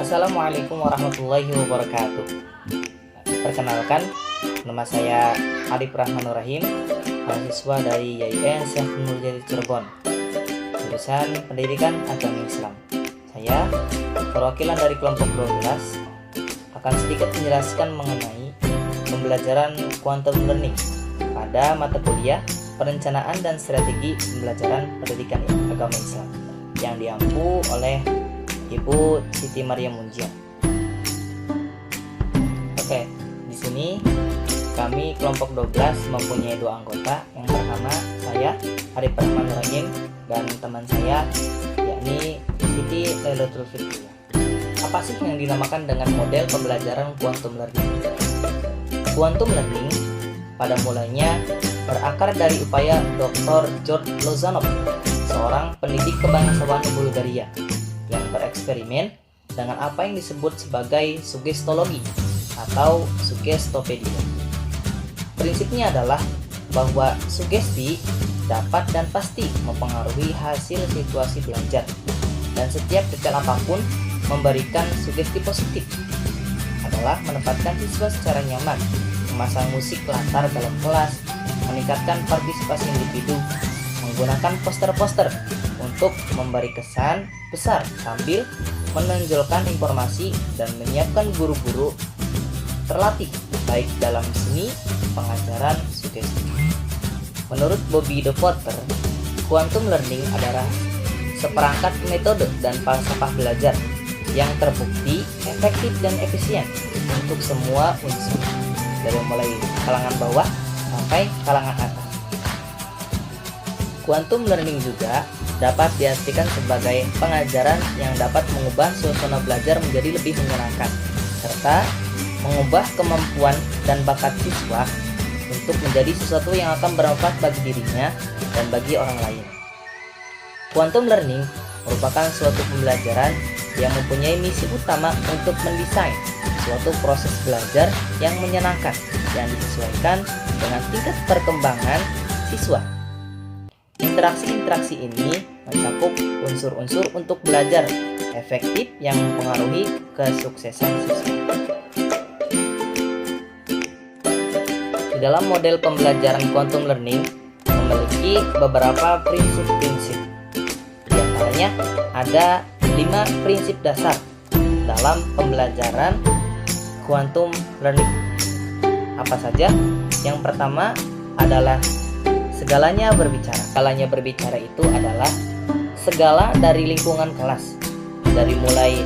Assalamualaikum warahmatullahi wabarakatuh. Perkenalkan, nama saya Arif Rahmanur Rahim, mahasiswa dari YIN Syekh Nurjadi Cirebon, jurusan Pendidikan Agama Islam. Saya perwakilan dari kelompok 12 akan sedikit menjelaskan mengenai pembelajaran quantum learning pada mata kuliah Perencanaan dan Strategi Pembelajaran Pendidikan Agama Islam yang diampu oleh Ibu Siti Maria Munjian. Oke, di sini kami kelompok 12 mempunyai 2 anggota. Yang pertama saya Arif Rahmanur Rahim dan teman saya yakni Siti Lailatul Fitriyah. Apa sih yang dinamakan dengan model pembelajaran quantum learning? Quantum learning pada mulanya berakar dari upaya Dr. George Lozanov, seorang pendidik kebangsaan Bulgaria yang bereksperimen dengan apa yang disebut sebagai sugestologi atau sugestopedia. Prinsipnya adalah bahwa sugesti dapat dan pasti mempengaruhi hasil situasi belajar, dan setiap detail apapun memberikan sugesti positif adalah menempatkan siswa secara nyaman, memasang musik latar dalam kelas, meningkatkan partisipasi individu, menggunakan poster-poster untuk memberi kesan besar sambil menonjolkan informasi dan menyiapkan guru-guru terlatih baik dalam seni pengajaran sugesti. Menurut Bobby De Porter, quantum learning adalah seperangkat metode dan falsafah belajar yang terbukti efektif dan efisien untuk semua unsur, dari mulai kalangan bawah sampai kalangan atas. Quantum learning juga dapat diartikan sebagai pengajaran yang dapat mengubah suasana belajar menjadi lebih menyenangkan, serta mengubah kemampuan dan bakat siswa untuk menjadi sesuatu yang akan bermanfaat bagi dirinya dan bagi orang lain. Quantum learning merupakan suatu pembelajaran yang mempunyai misi utama untuk mendesain suatu proses belajar yang menyenangkan yang disesuaikan dengan tingkat perkembangan siswa. Interaksi-interaksi ini mencakup unsur-unsur untuk belajar efektif yang mempengaruhi kesuksesan siswa. Di dalam model pembelajaran quantum learning memiliki beberapa prinsip-prinsip. Di antaranya ada 5 prinsip dasar dalam pembelajaran quantum learning. Apa saja? Yang pertama adalah segalanya berbicara. Segalanya berbicara itu adalah segala dari lingkungan kelas, dari mulai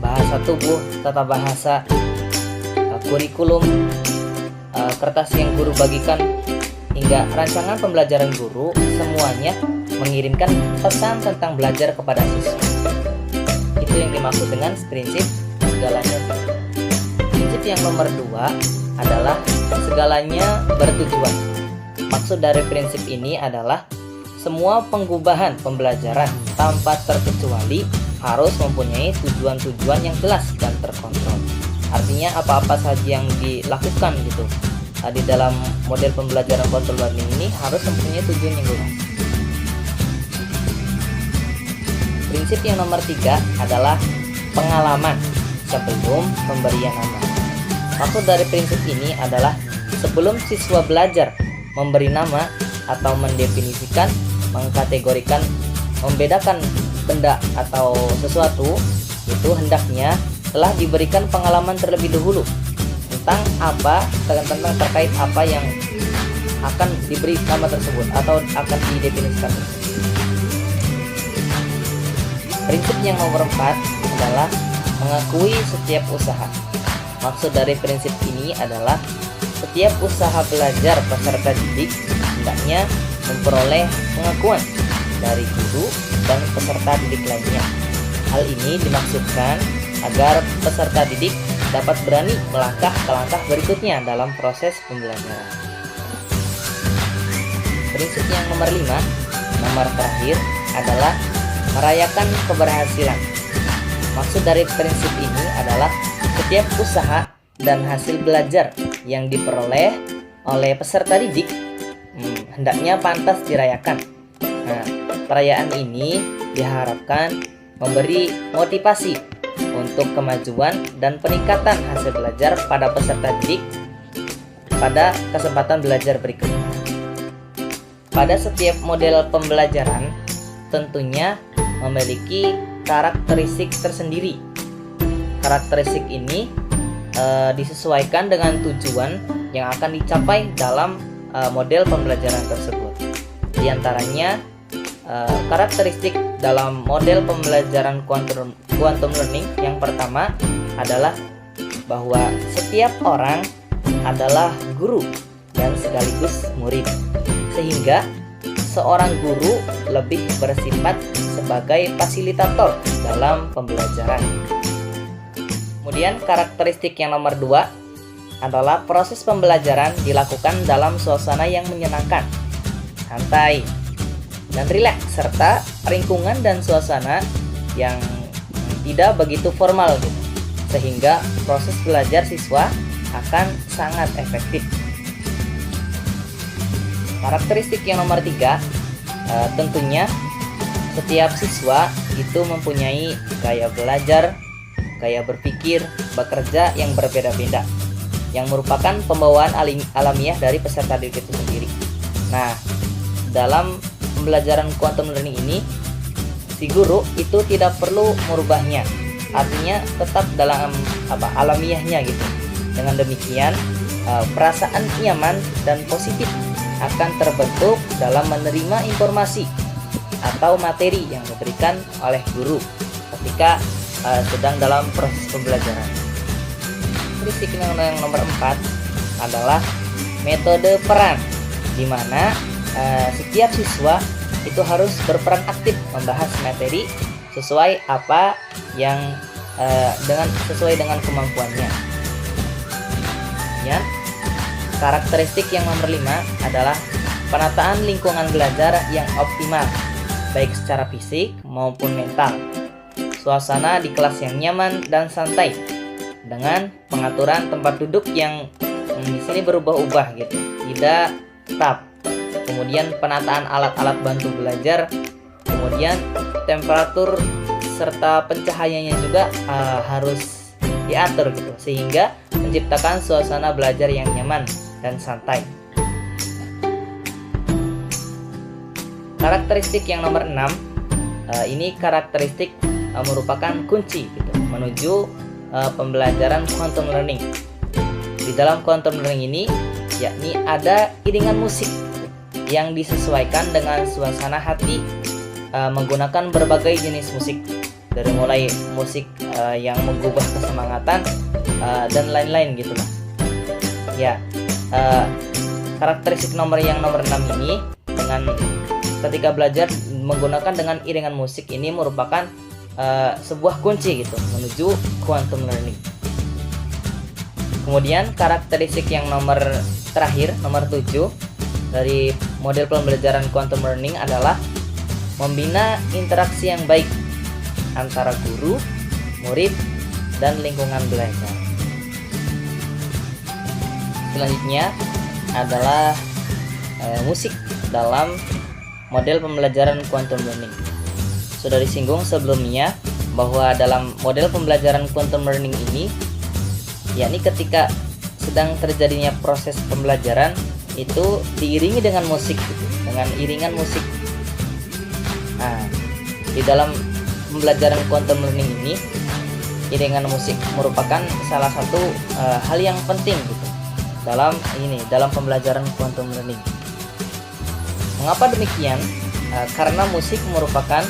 bahasa tubuh, tata bahasa, kurikulum, kertas yang guru bagikan, hingga rancangan pembelajaran guru, semuanya mengirimkan pesan tentang belajar kepada siswa. Itu yang dimaksud dengan prinsip segalanya. Prinsip yang nomor 2 adalah segalanya bertujuan. Maksud dari prinsip ini adalah semua pengubahan pembelajaran tanpa terkecuali harus mempunyai tujuan-tujuan yang jelas dan terkontrol. Artinya apa-apa saja yang dilakukan gitu di dalam model pembelajaran quantum learning ini harus mempunyai tujuan yang jelas. Prinsip yang nomor 3 adalah pengalaman sebelum pemberian nama. Maksud dari prinsip ini adalah sebelum siswa belajar memberi nama atau mendefinisikan, mengkategorikan, membedakan benda atau sesuatu, itu hendaknya telah diberikan pengalaman terlebih dahulu tentang tentang terkait apa yang akan diberi nama tersebut atau akan didefinisikan. Prinsip yang nomor 4 adalah mengakui setiap usaha. Maksud dari prinsip ini adalah setiap usaha belajar peserta didik hendaknya memperoleh pengakuan dari guru dan peserta didik lainnya. Hal ini dimaksudkan agar peserta didik dapat berani melangkah ke langkah berikutnya dalam proses pembelajaran. Prinsip yang nomor 5, nomor terakhir adalah merayakan keberhasilan. Maksud dari prinsip ini adalah setiap usaha dan hasil belajar yang diperoleh oleh peserta didik hendaknya pantas dirayakan. Nah, perayaan ini diharapkan memberi motivasi untuk kemajuan dan peningkatan hasil belajar pada peserta didik pada kesempatan belajar berikutnya. Pada setiap model pembelajaran tentunya memiliki karakteristik tersendiri. Karakteristik ini disesuaikan dengan tujuan yang akan dicapai dalam model pembelajaran tersebut. Di antaranya karakteristik dalam model pembelajaran quantum learning yang pertama adalah bahwa setiap orang adalah guru dan sekaligus murid, sehingga seorang guru lebih bersifat sebagai fasilitator dalam pembelajaran. Kemudian karakteristik yang nomor 2 adalah proses pembelajaran dilakukan dalam suasana yang menyenangkan, santai, dan rileks, serta lingkungan dan suasana yang tidak begitu formal gitu, sehingga proses belajar siswa akan sangat efektif. Karakteristik yang nomor 3, tentunya setiap siswa itu mempunyai gaya belajar, gaya berpikir, bekerja yang berbeda-beda, yang merupakan pembawaan alamiah dari peserta didik itu sendiri. Nah, dalam pembelajaran quantum learning ini, si guru itu tidak perlu merubahnya, artinya tetap dalam alamiahnya gitu. Dengan demikian, perasaan nyaman dan positif akan terbentuk dalam menerima informasi atau materi yang diberikan oleh guru ketika sedang dalam proses pembelajaran. Karakteristik yang nomor 4 adalah metode peran, di mana setiap siswa itu harus berperan aktif membahas materi sesuai apa yang sesuai dengan kemampuannya. Ya, karakteristik yang nomor 5 adalah penataan lingkungan belajar yang optimal, baik secara fisik maupun mental. Suasana di kelas yang nyaman dan santai, dengan pengaturan tempat duduk yang di sini berubah-ubah gitu, tidak tetap. Kemudian penataan alat-alat bantu belajar, kemudian temperatur serta pencahayaannya juga harus diatur gitu, sehingga menciptakan suasana belajar yang nyaman dan santai. Karakteristik yang nomor 6, ini karakteristik merupakan kunci gitu, menuju pembelajaran quantum learning. Di dalam quantum learning ini yakni ada iringan musik yang disesuaikan dengan suasana hati, menggunakan berbagai jenis musik, dari mulai musik yang mengubah kesemangatan dan lain-lain gitu lah. Ya, karakteristik nomor 6 ini dengan ketika belajar menggunakan dengan iringan musik ini merupakan sebuah kunci gitu menuju quantum learning. Kemudian karakteristik yang nomor terakhir, nomor 7 dari model pembelajaran quantum learning adalah membina interaksi yang baik antara guru, murid, dan lingkungan belajar. Selanjutnya adalah musik dalam model pembelajaran quantum learning. Sudah disinggung sebelumnya bahwa dalam model pembelajaran quantum learning ini, yakni ketika sedang terjadinya proses pembelajaran itu diiringi dengan musik gitu, dengan iringan musik. Nah, di dalam pembelajaran quantum learning ini, iringan musik merupakan salah satu hal yang penting gitu dalam pembelajaran quantum learning. Mengapa demikian? Karena musik merupakan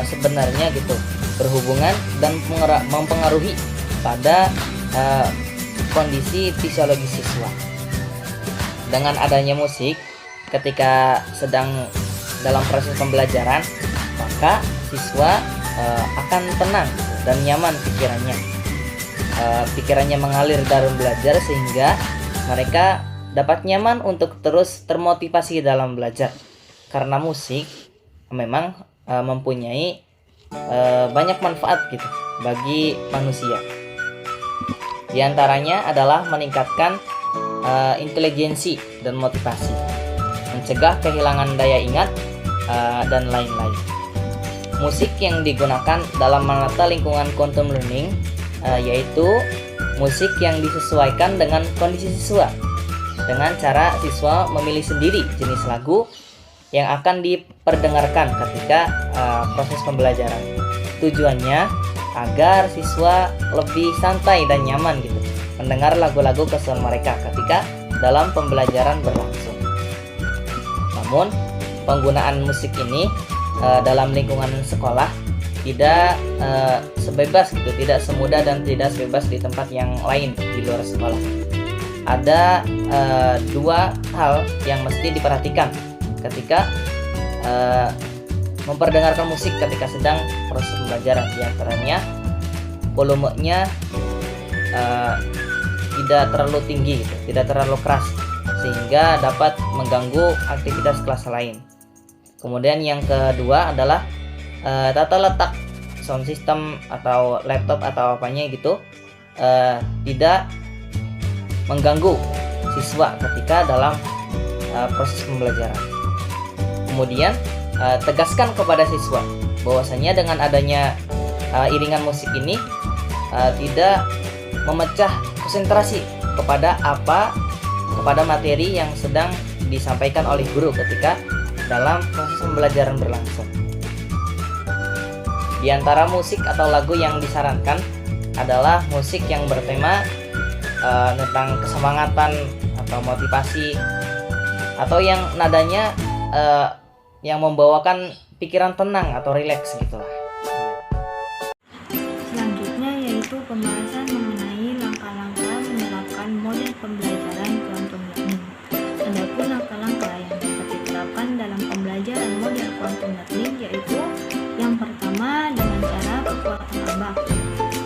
sebenarnya gitu berhubungan dan mempengaruhi pada kondisi fisiologi siswa. Dengan adanya musik ketika sedang dalam proses pembelajaran, maka siswa akan tenang dan nyaman pikirannya. Pikirannya mengalir dalam belajar sehingga mereka dapat nyaman untuk terus termotivasi dalam belajar. Karena musik memang mempunyai banyak manfaat gitu bagi manusia. Di antaranya adalah meningkatkan intelijensi dan motivasi, mencegah kehilangan daya ingat, dan lain-lain. musik yang digunakan dalam menata lingkungan quantum learning yaitu musik yang disesuaikan dengan kondisi siswa, dengan cara siswa memilih sendiri jenis lagu yang akan diperdengarkan ketika proses pembelajaran. Tujuannya agar siswa lebih santai dan nyaman gitu mendengar lagu-lagu kesukaan mereka ketika dalam pembelajaran berlangsung. Namun penggunaan musik ini dalam lingkungan sekolah tidak sebebas gitu, tidak semudah dan tidak sebebas di tempat yang lain di luar sekolah. Ada dua hal yang mesti diperhatikan ketika memperdengarkan musik ketika sedang proses pembelajaran. Di antaranya volumenya tidak terlalu tinggi gitu, tidak terlalu keras sehingga dapat mengganggu aktivitas kelas lain. Kemudian yang kedua adalah tata letak sound system atau laptop atau apanya gitu tidak mengganggu siswa ketika dalam proses pembelajaran. Kemudian tegaskan kepada siswa bahwasanya dengan adanya iringan musik ini tidak memecah konsentrasi kepada materi yang sedang disampaikan oleh guru ketika dalam proses pembelajaran berlangsung. Di antara musik atau lagu yang disarankan adalah musik yang bertema tentang kesemangatan atau motivasi, atau yang nadanya yang membawakan pikiran tenang atau rileks gitulah. Selanjutnya yaitu pembahasan mengenai langkah-langkah menerapkan model pembelajaran quantum learning. Adapun langkah-langkah yang dapat diterapkan dalam pembelajaran model quantum learning yaitu yang pertama dengan cara kekuatan ambak.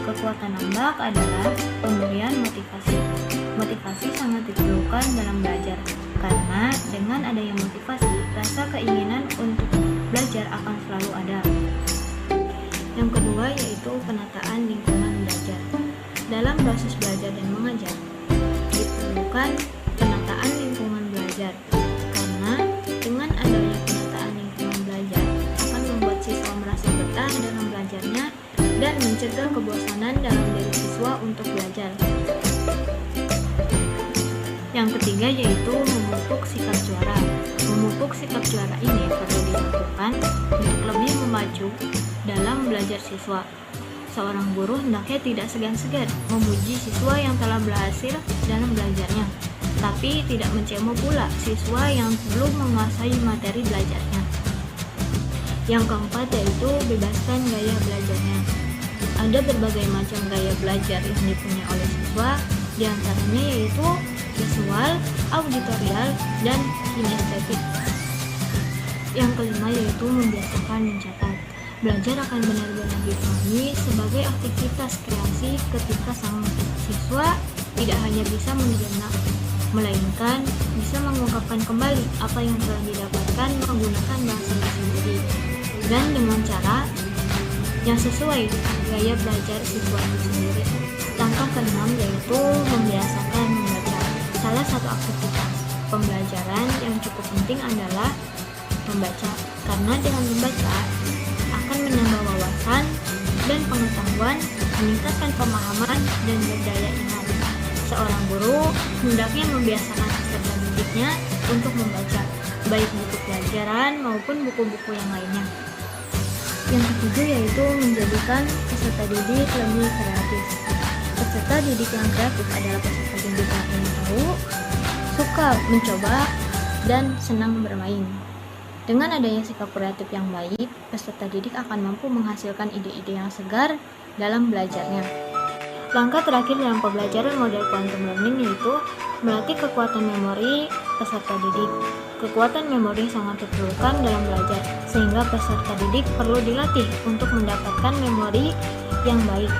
Kekuatan ambak adalah pemberian motivasi. Motivasi sangat diperlukan dalam belajar karena dengan adanya motivasi, rasa keinginan untuk belajar akan selalu ada. Yang kedua yaitu penataan lingkungan belajar. Dalam proses belajar dan mengajar diperlukan penataan lingkungan belajar karena dengan adanya penataan lingkungan belajar akan membuat siswa merasa betah dalam belajarnya dan mencegah kebosanan dalam diri siswa untuk belajar. Yang ketiga yaitu memupuk sikap juara. Memupuk sikap juara ini perlu dilakukan untuk lebih memacu dalam belajar siswa. Seorang guru hendaknya tidak segan-segan memuji siswa yang telah berhasil dalam belajarnya, tapi tidak mencemooh pula siswa yang belum menguasai materi belajarnya. Yang keempat yaitu bebaskan gaya belajarnya. Ada berbagai macam gaya belajar yang dipunyai oleh siswa, di antaranya yaitu visual, auditorial, dan kinestetik. Yang kelima yaitu membiasakan mencatat. Belajar akan benar-benar dipahami sebagai aktivitas kreasi ketika sang siswa tidak hanya bisa mencerna, melainkan bisa mengungkapkan kembali apa yang telah didapatkan menggunakan bahasanya sendiri dan dengan cara yang sesuai gaya belajar siswa itu sendiri. Langkah keenam yaitu membiasakan membaca. Salah satu aktivitas pembelajaran yang cukup penting adalah membaca, karena dengan membaca akan menambah wawasan dan pengetahuan, meningkatkan pemahaman dan berdaya ingat. Seorang guru hendaknya membiasakan peserta didiknya untuk membaca, baik buku pelajaran maupun buku-buku yang lainnya. Yang ketujuh yaitu menjadikan peserta didik lebih kreatif. Peserta didik yang kreatif adalah peserta didik yang ingin tahu, suka mencoba, dan senang bermain. Dengan adanya sikap kreatif yang baik, peserta didik akan mampu menghasilkan ide-ide yang segar dalam belajarnya. Langkah terakhir dalam pembelajaran model quantum learning yaitu melatih kekuatan memori peserta didik. Kekuatan memori sangat diperlukan dalam belajar, sehingga peserta didik perlu dilatih untuk mendapatkan memori yang baik.